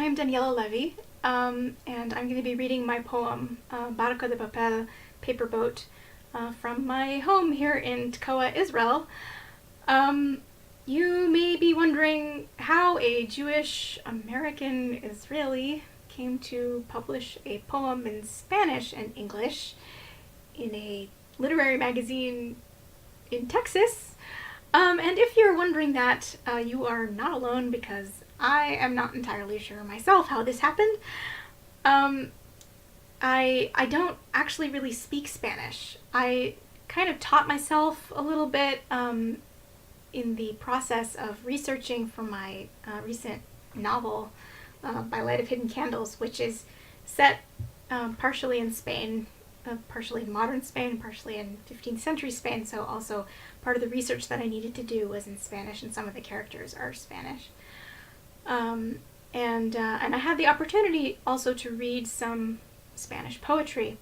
I'm Daniela Levy, and I'm going to be reading my poem, Barco de Papel, Paper Boat, from my home here in Tekoa, Israel. You may be wondering how a Jewish American Israeli came to publish a poem in Spanish and English in a literary magazine in Texas. And if you're wondering that, you are not alone, because I am not entirely sure myself how this happened. I don't actually really speak Spanish. I kind of taught myself a little bit in the process of researching for my recent novel, By Light of Hidden Candles, which is set partially in Spain, partially in modern Spain, partially in 15th century Spain, so also part of the research that I needed to do was in Spanish, and some of the characters are Spanish. And I had the opportunity also to read some Spanish poetry.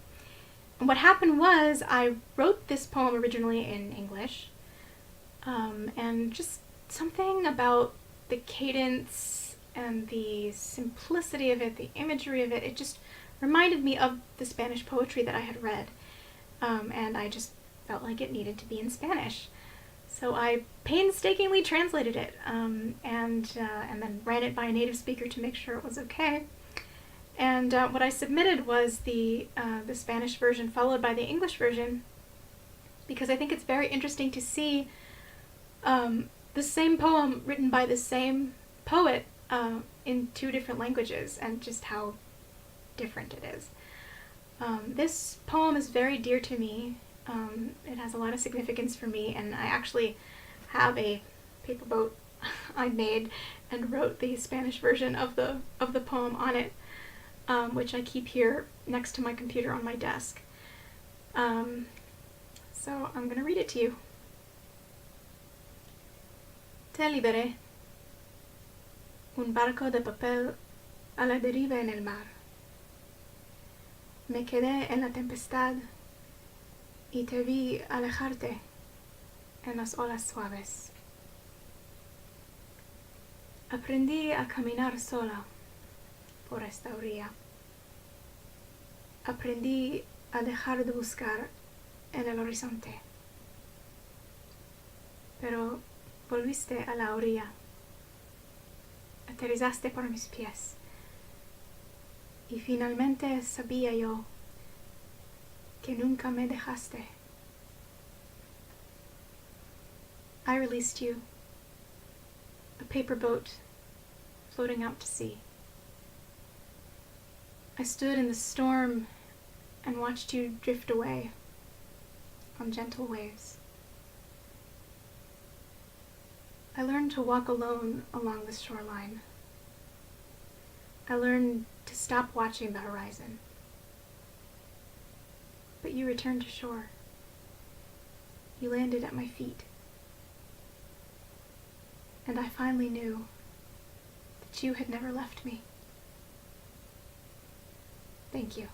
And what happened was I wrote this poem originally in English, and just something about the cadence and the simplicity of it, the imagery of it, it just reminded me of the Spanish poetry that I had read, and I just felt like it needed to be in Spanish. So I painstakingly translated it, and then ran it by a native speaker to make sure it was okay. And what I submitted was the Spanish version followed by the English version, because I think it's very interesting to see the same poem written by the same poet in two different languages, and just how different it is. This poem is very dear to me. It has a lot of significance for me, and I actually have a paper boat I made and wrote the Spanish version of the poem on it, which I keep here next to my computer on my desk. So I'm going to read it to you. Te liberé, un barco de papel a la deriva en el mar. Me quedé en la tempestad y te vi alejarte en las olas suaves. Aprendí a caminar sola por esta orilla. Aprendí a dejar de buscar en el horizonte. Pero volviste a la orilla. Aterrizaste por mis pies. Y finalmente sabía yo que nunca me dejaste. I released you, a paper boat floating out to sea. I stood in the storm and watched you drift away on gentle waves. I learned to walk alone along the shoreline. I learned to stop watching the horizon. But you returned to shore. You landed at my feet. And I finally knew that you had never left me. Thank you.